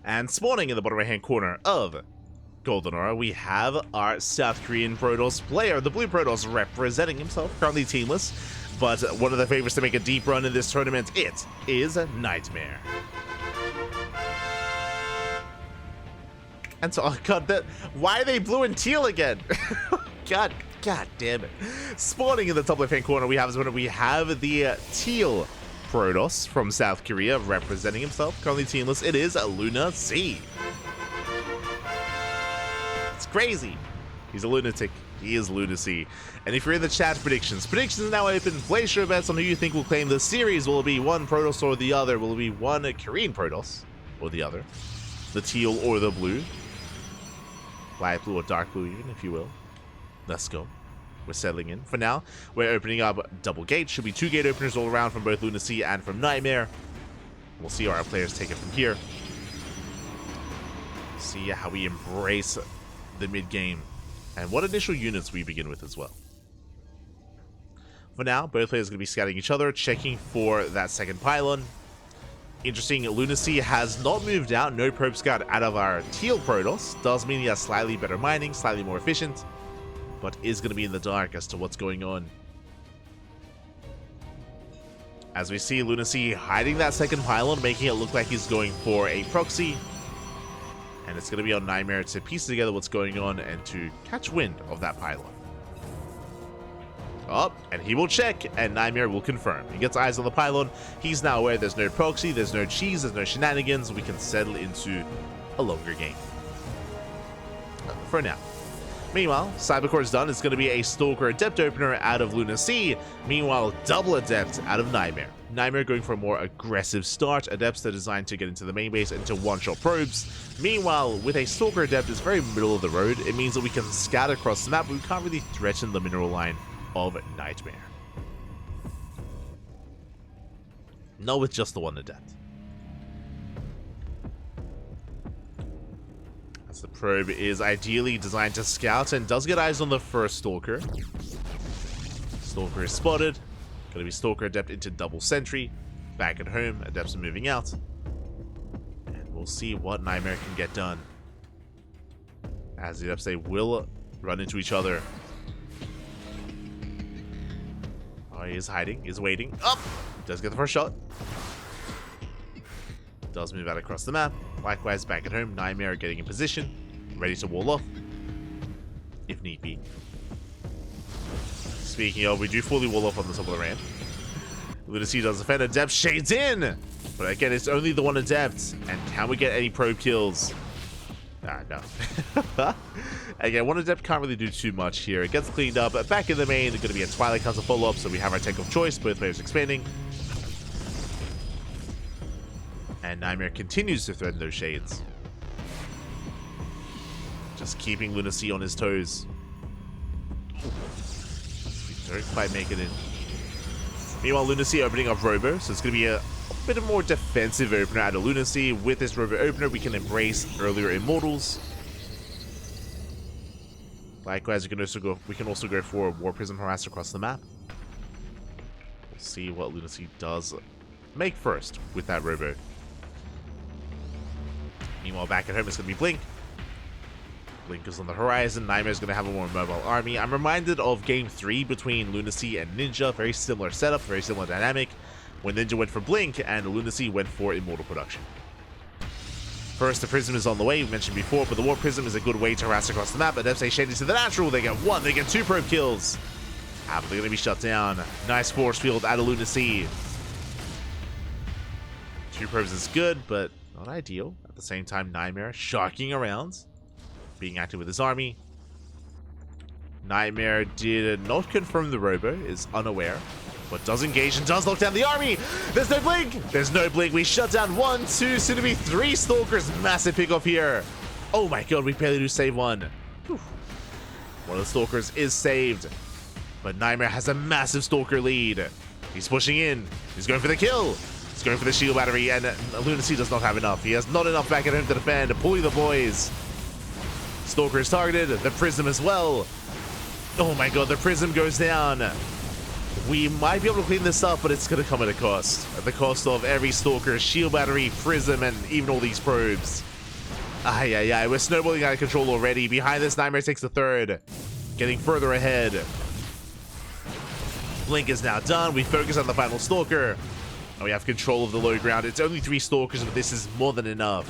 And spawning in the bottom right hand corner of Golden Aura, we have our South Korean Protoss player, the Blue Protoss, representing himself, currently teamless, but one of the favorites to make a deep run in this tournament, it is NightMare. And so, oh god, why are they blue and teal again? God damn it. Spawning in the top left hand corner, we have the teal Protoss from South Korea representing himself, currently teamless. It is LunaSea. It's crazy. He's a lunatic. He is LunaSea. And if you're in the chat, predictions are now open. Place your bets on who you think will claim the series. Will it be one Protoss or the other? Will it be one Korean Protoss or the other? The teal or the blue? Light blue or dark blue even, if you will. Let's go. We're settling in. For now, we're opening up double gates. Should be 2 gate openers all around from both LunaSea and from NightMare. We'll see how our players take it from here. See how we embrace the mid game and what initial units we begin with as well. For now, both players are going to be scouting each other, checking for that second pylon. Interesting, LunaSea has not moved out, no probe scout out of our teal Protoss. Does mean he has slightly better mining, slightly more efficient, but is going to be in the dark as to what's going on. As we see LunaSea hiding that second pylon, making it look like he's going for a proxy. And it's going to be on NightMare to piece together what's going on and to catch wind of that pylon. Oh, and he will check, and NightMare will confirm. He gets eyes on the pylon. He's now aware there's no proxy, there's no cheese, there's no shenanigans. We can settle into a longer game. For now. Meanwhile, Cybercore is done. It's going to be a Stalker Adept opener out of LunaSea. Meanwhile, double Adept out of NightMare. NightMare going for a more aggressive start. Adepts are designed to get into the main base into one-shot probes. Meanwhile, with a Stalker Adept, it's very middle of the road. It means that we can scout across the map, but we can't really threaten the mineral line of NightMare. Not with just the one Adept. The probe is ideally designed to scout and does get eyes on the first Stalker. Stalker is spotted. Gonna be Stalker Adept into double sentry. Back at home, Adepts are moving out. And we'll see what NightMare can get done. As the Adepts, they will run into each other. Oh, he is hiding, he's waiting. Up! Does get the first shot. Does move out across the map. Likewise, back at home, NightMare getting in position, ready to wall off, if need be. Speaking of, we do fully wall off on the top of the ramp. LunaSea does defend, Adept shades in! But again, it's only the one Adept, and can we get any probe kills? No. Again, one Adept can't really do too much here. It gets cleaned up, but back in the main, it's going to be a Twilight Council follow-up, so we have our tech of choice, both players expanding. And NightMare continues to threaten those shades. Just keeping LunaSea on his toes. We don't quite make it in. Meanwhile, LunaSea opening up Robo, so it's going to be a bit of more defensive opener out of LunaSea. With this Robo opener, we can embrace earlier Immortals. Likewise, we can also go for War Prism Harass across the map. We'll see what LunaSea does make first with that Robo. Meanwhile, back at home, it's going to be Blink. Blink is on the horizon. NightMare is going to have a more mobile army. I'm reminded of Game 3 between LunaSea and Ninja. Very similar setup, very similar dynamic. When Ninja went for Blink and LunaSea went for Immortal Production. First, the Prism is on the way, we mentioned before, but the War Prism is a good way to harass across the map. But Adepts shade into the natural. They get 1, they get 2 probe kills. But they're going to be shut down. Nice force field out of LunaSea. 2 probes is good, but not ideal. At the same time, NightMare sharking around, being active with his army. NightMare did not confirm the Robo, is unaware, but does engage and does lock down the army. There's no Blink! There's no Blink. We shut down 1, 2, soon to be 3 Stalkers. Massive pickoff here. Oh my god, we barely do save 1. Whew. One of the Stalkers is saved, but NightMare has a massive Stalker lead. He's pushing in. He's going for the kill. He's going for the shield battery, and LunaSea does not have enough. He has not enough back at him to defend. Pulling the boys. Stalker is targeted. The Prism as well. Oh my god, the Prism goes down. We might be able to clean this up, but it's going to come at a cost. At the cost of every Stalker, Shield Battery, Prism, and even all these probes. We're snowballing out of control already. Behind this, NightMare takes the third. Getting further ahead. Blink is now done. We focus on the final Stalker. And we have control of the low ground. It's only 3 Stalkers, but this is more than enough.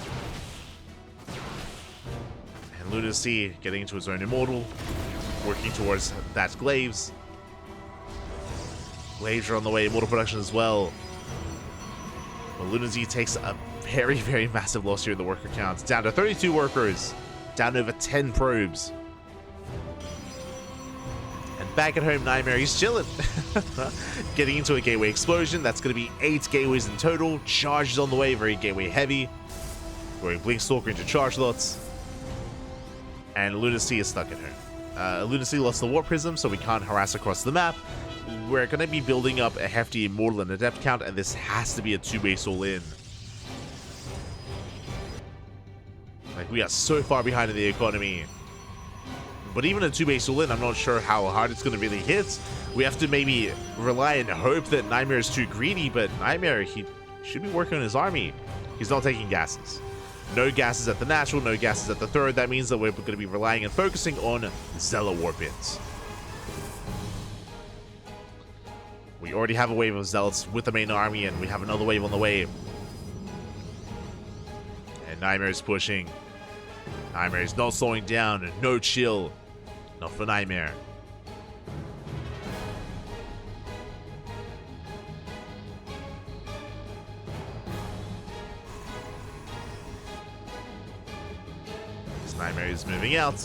And LunaSea getting into his own Immortal. Working towards that Glaives. Glaives are on the way. Immortal production as well. But LunaSea takes a very, very massive loss here in the worker count. Down to 32 workers. Down to over 10 probes. And back at home, NightMare, he's chilling. Getting into a gateway explosion. That's going to be 8 gateways in total. Charge is on the way. Very gateway heavy. Going Blink Stalker into charge lots. And LunaSea is stuck at home. LunaSea lost the Warp Prism, so we can't harass across the map. We're going to be building up a hefty Immortal and Adept count, and this has to be a 2-base all-in. Like, we are so far behind in the economy. But even a 2-base all-in, I'm not sure how hard it's going to really hit. We have to maybe rely and hope that NightMare is too greedy, but NightMare, he should be working on his army. He's not taking gases. No gases at the natural, no gases at the third. That means that we're going to be relying and focusing on Zealot Warpins. We already have a wave of Zealots with the main army, and we have another wave on the way. And NightMare is pushing. NightMare is not slowing down, and no chill. Not for NightMare. NightMare is moving out.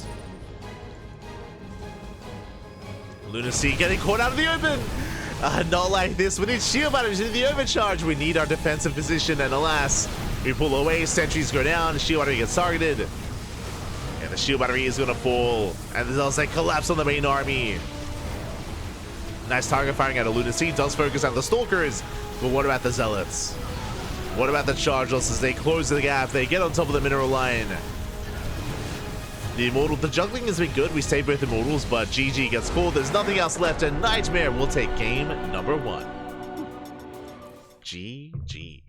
LunaSea getting caught out of the open. Not like this. We need shield batteries in the overcharge. We need our defensive position, and alas, we pull away. Sentries go down. Shield battery gets targeted, and the shield battery is going to fall. And there's also a collapse on the main army. Nice target firing out of LunaSea. Does focus on the Stalkers, but what about the Zealots? What about the charge losses? They close the gap. They get on top of the mineral line. The Immortal, the juggling has been good. We saved both Immortals, but GG gets called. There's nothing else left, and NightMare will take game number 1. GG.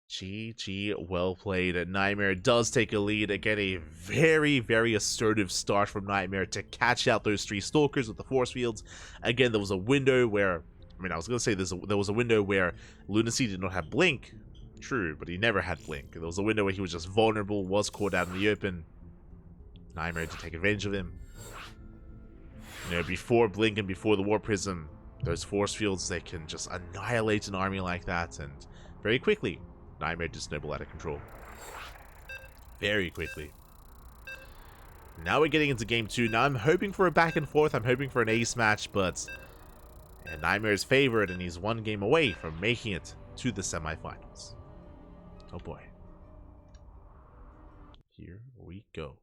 GG, well played. NightMare does take a lead. Again, a very, very assertive start from NightMare to catch out those 3 Stalkers with the force fields. Again, there was a window where, I was going to say there was a window where LunaSea did not have Blink. True, but he never had Blink. There was a window where he was just vulnerable, was caught out in the open. NightMare to take advantage of him. You know, before Blink and before the Warp Prism, those force fields, they can just annihilate an army like that, and very quickly, NightMare just snowball out of control. Very quickly. Now we're getting into game 2. Now I'm hoping for a back and forth. I'm hoping for an ace match, but NightMare is favored, and he's 1 game away from making it to the semifinals. Oh boy. Here we go.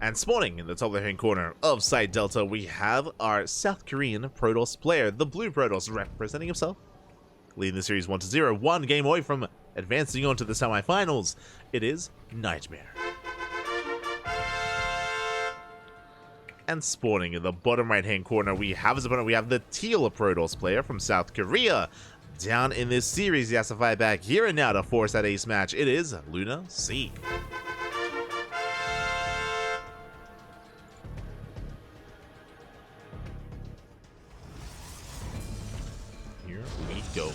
And spawning in the top left-hand corner of Side Delta, we have our South Korean Protoss player, the Blue Protoss, representing himself. Leading the series 1-0, 1 game away from advancing on to the semifinals. It is NightMare. And spawning in the bottom right-hand corner, we have as opponent, we have the Teal Protoss player from South Korea. Down in this series, he has to fight back here and now to force that ace match. It is LunaSea. Here we go.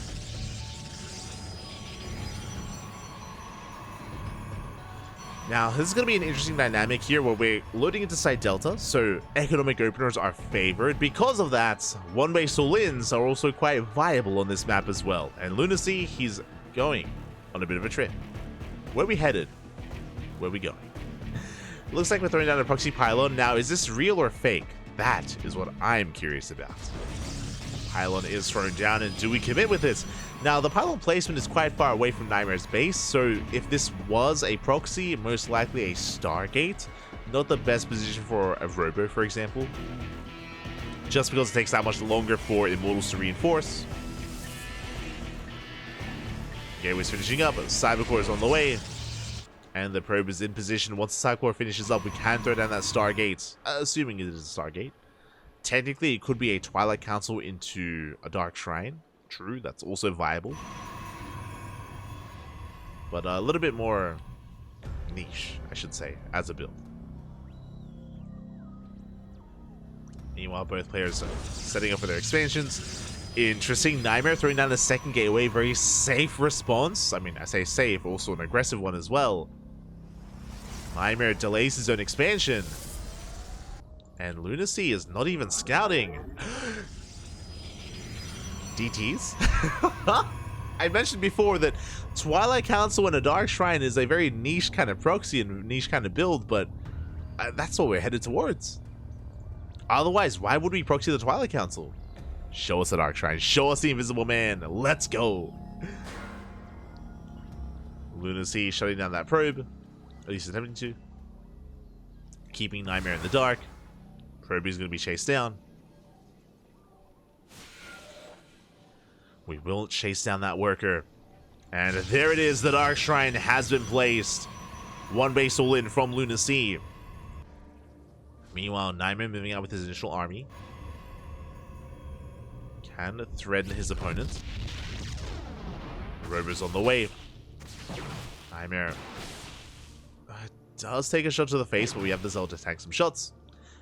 Now, this is going to be an interesting dynamic here where we're loading into Side Delta, so economic openers are favored. Because of that, 1-base all-ins are also quite viable on this map as well. And LunaSea, he's going on a bit of a trip. Where are we headed? Where are we going? Looks like we're throwing down a proxy pylon. Now, is this real or fake? That is what I'm curious about. Pylon is thrown down, and do we commit with this? Now, the pylon placement is quite far away from NightMare's base, so if this was a proxy, most likely a Stargate. Not the best position for a Robo, for example. just because it takes that much longer for Immortals to reinforce. Gateway's finishing up, Cybercore is on the way, and the probe is in position. Once the Cybercore finishes up, we can throw down that Stargate, assuming it is a Stargate. Technically, it could be a Twilight Council into a Dark Shrine. True, that's also viable. But a little bit more niche, I should say, as a build. Meanwhile, both players are setting up for their expansions. Interesting, NightMare throwing down the second gateway. Very safe response. I mean, I say safe, also an aggressive one as well. NightMare delays his own expansion. And LunaSea is not even scouting. DTs? I mentioned before that Twilight Council and a Dark Shrine is a very niche kind of proxy and niche kind of build, but that's what we're headed towards. Otherwise, why would we proxy the Twilight Council? Show us the Dark Shrine. Show us the Invisible Man. Let's go. LunaSea shutting down that probe. At least attempting to. Keeping NightMare in the dark. Probe is going to be chased down. We will chase down that worker. And there it is. The Dark Shrine has been placed. One base all in from LunaSea. Meanwhile, NightMare moving out with his initial army. Can threaten his opponent. Rover's on the way. NightMare does take a shot to the face, but we have the Zealot to tank some shots.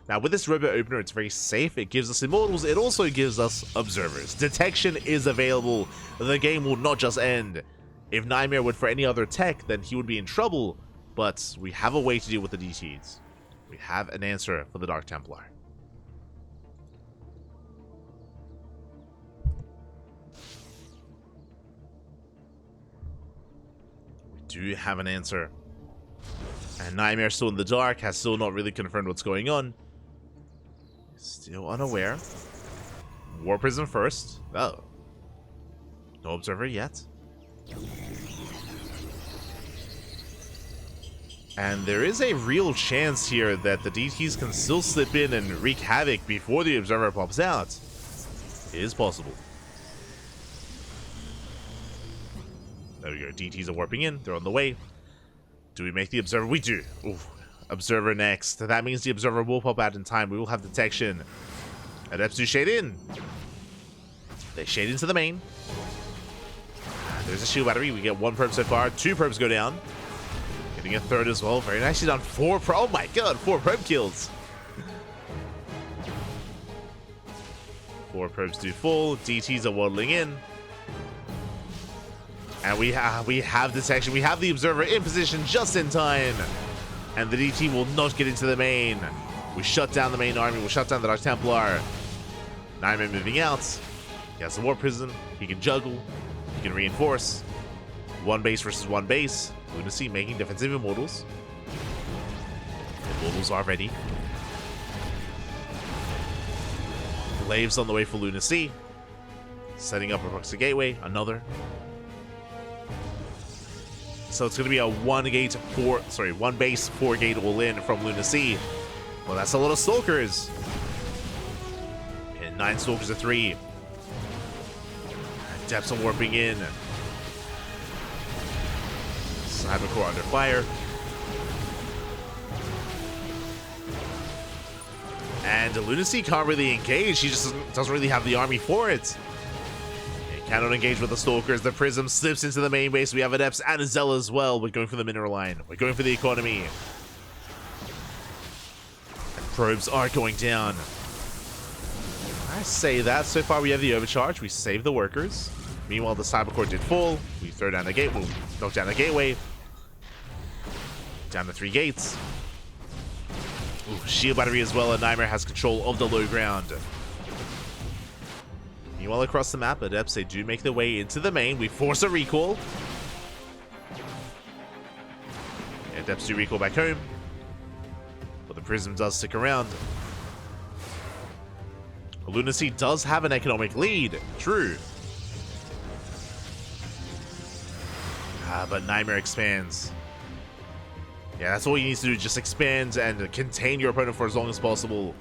Now, with this Robo opener, it's very safe. It gives us Immortals. It also gives us Observers. Detection is available. The game will not just end. If NightMare went for any other tech, then he would be in trouble. But we have a way to deal with the DTs. We have an answer for the Dark Templar. We do have an answer. And NightMare still in the dark, has still not really confirmed what's going on. Still unaware. War Prison first. Oh. No Observer yet. And there is a real chance here that the DTs can still slip in and wreak havoc before the Observer pops out. It is possible. There we go. DTs are warping in. They're on the way. Do we make the Observer? We do. Oof. Observer next. That means the Observer will pop out in time. We will have detection. Adepts do shade in. They shade into the main. There's a shield battery. We get one probe so far. Two probes go down. Getting a third as well. Very nicely done. Four probe. Oh my god. 4 probe kills. 4 probes do full. DTs are waddling in. And we have detection. We have the Observer in position just in time. And the DT will not get into the main. We shut down the main army. We'll shut down the Dark Templar. NightMare moving out. He has the War Prison. He can juggle. He can reinforce. One base versus one base. LunaSea making defensive Immortals. Immortals are ready. Glaives on the way for LunaSea. Setting up a proxy gateway. Another. So it's going to be a one base, 4 gate all in from LunaSea. Well, that's a lot of Stalkers. And 9 Stalkers to 3. Depths are warping in. Cybercore under fire. And LunaSea can't really engage. He just doesn't really have the army for it. Cannot engage with the Stalkers. The Prism slips into the main base. We have Adepts and a Zella as well. We're going for the mineral line. We're going for the economy. And probes are going down. I say that. So far we have the overcharge. We save the workers. Meanwhile, the Cybercore did fall. We throw down the gate. We'll knock down the gateway. Down the 3 gates. Ooh, shield battery as well. And NightMare has control of the low ground. Meanwhile, across the map, Adepts, they do make their way into the main. We force a recall. Adepts do recall back home. But the Prism does stick around. LunaSea does have an economic lead. True. But NightMare expands. Yeah, that's all you need to do. Just expand and contain your opponent for as long as possible.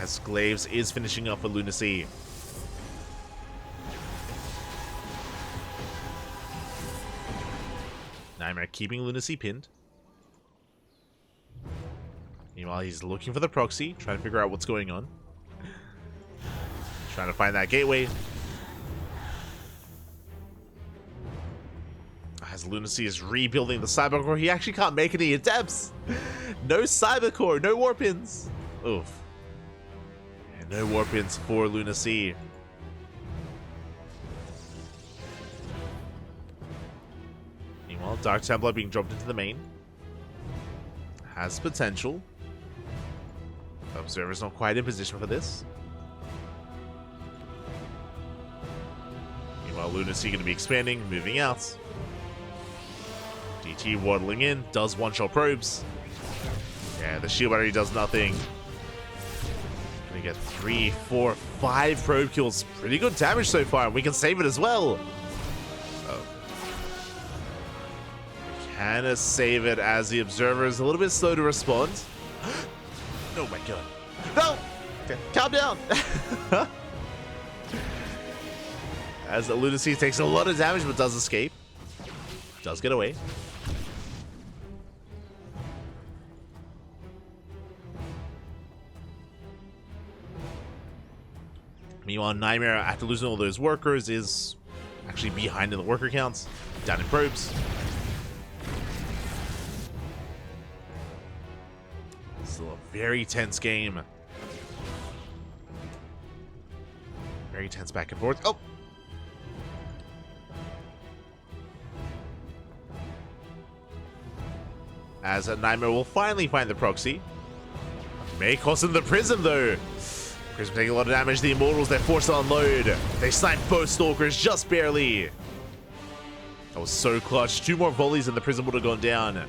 as Glaves is finishing up for LunaSea. NightMare keeping LunaSea pinned. Meanwhile, he's looking for the proxy, trying to figure out what's going on. Trying to find that gateway. As LunaSea is rebuilding the Cybercore, he actually can't make any attempts. No Cybercore, no Warpins. Oof. And no Warpins for LunaSea. Meanwhile, Dark Templar being dropped into the main. Has potential. Observer's not quite in position for this. Meanwhile, LunaSea going to be expanding, moving out. DT waddling in, does one-shot probes. Yeah, the shield battery does nothing. Gonna get 3, 4, 5 probe kills. Pretty good damage so far, and we can save it as well. Oh. Can save it as the Observer is a little bit slow to respond. Oh my god. No! Okay, calm down! As the LunaSea takes a lot of damage but does escape. Does get away. Meanwhile, NightMare, after losing all those workers, is actually behind in the worker counts. Down in probes. Still a very tense game. Very tense back and forth. Oh! As NightMare will finally find the proxy. May cost him the Prism, though. Prism taking a lot of damage. The Immortals, they're forced to unload. They snipe both Stalkers just barely. That was so clutch. 2 more volleys and the Prism would have gone down.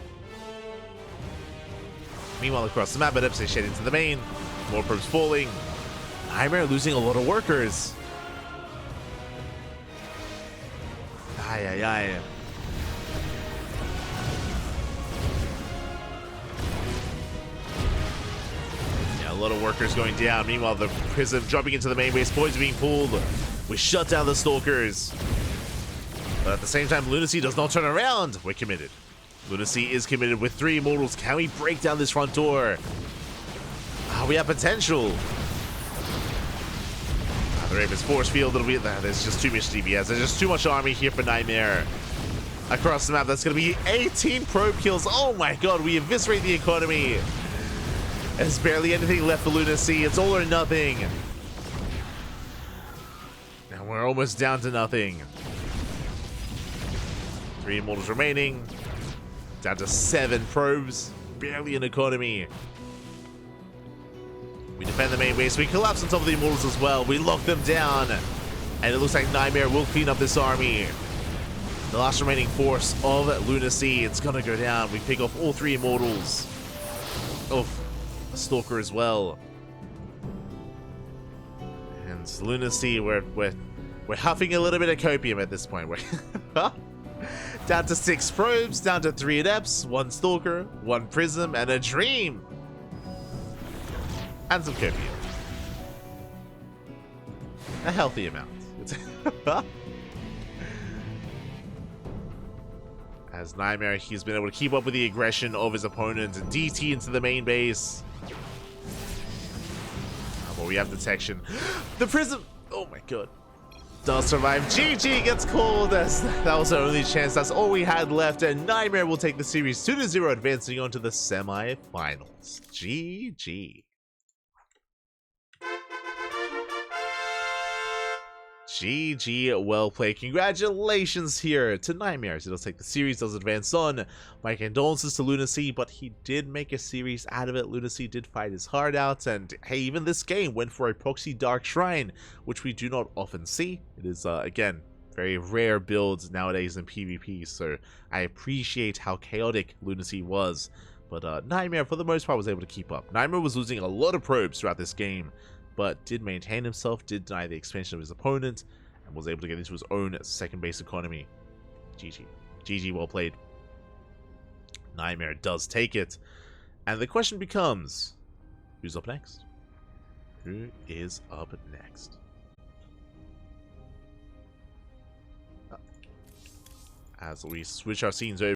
Meanwhile, across the map, but they shed into the main. More probes falling. NightMare losing a lot of workers. Ay, ay, ay. A lot of workers going down. Meanwhile, the Prism dropping into the main base. Points being pulled. We shut down the Stalkers. But at the same time, LunaSea does not turn around. We're committed. LunaSea is committed with 3 Immortals. Can we break down this front door? We have potential. The Raven's force field. It'll be there's just too much DPS. There's just too much army here for NightMare. Across the map, that's going to be 18 probe kills. Oh my god, we eviscerate the economy. There's barely anything left for LunaSea. It's all or nothing. And we're almost down to nothing. 3 Immortals remaining. Down to 7 probes. Barely an economy. We defend the main base. We collapse on top of the Immortals as well. We lock them down. And it looks like NightMare will clean up this army. The last remaining force of LunaSea. It's going to go down. We pick off all 3 Immortals. Oh. Stalker as well. And LunaSea, we're huffing a little bit of copium at this point. We're down to 6 probes, down to 3 adepts, 1 Stalker, 1 Prism, and a Dream. And some copium. A healthy amount. As NightMare, he's been able to keep up with the aggression of his opponent and DT into the main base. But we have detection. The Prism! Oh my god. Does survive. GG gets called as that was our only chance. That's all we had left. And NightMare will take the series 2-0, advancing on to the semi-finals. GG. GG, well played. Congratulations here to NightMare. He does take the series, does advance on. My condolences to LunaSea, but he did make a series out of it. LunaSea did fight his heart out, and hey, even this game went for a proxy Dark Shrine, which we do not often see. It is, again, very rare builds nowadays in PvP, so I appreciate how chaotic LunaSea was. But NightMare, for the most part, was able to keep up. NightMare was losing a lot of probes throughout this game, but did maintain himself, did deny the expansion of his opponent, and was able to get into his own second base economy. GG. GG, well played. NightMare does take it. And the question becomes, who's up next? Who is up next? As we switch our scenes over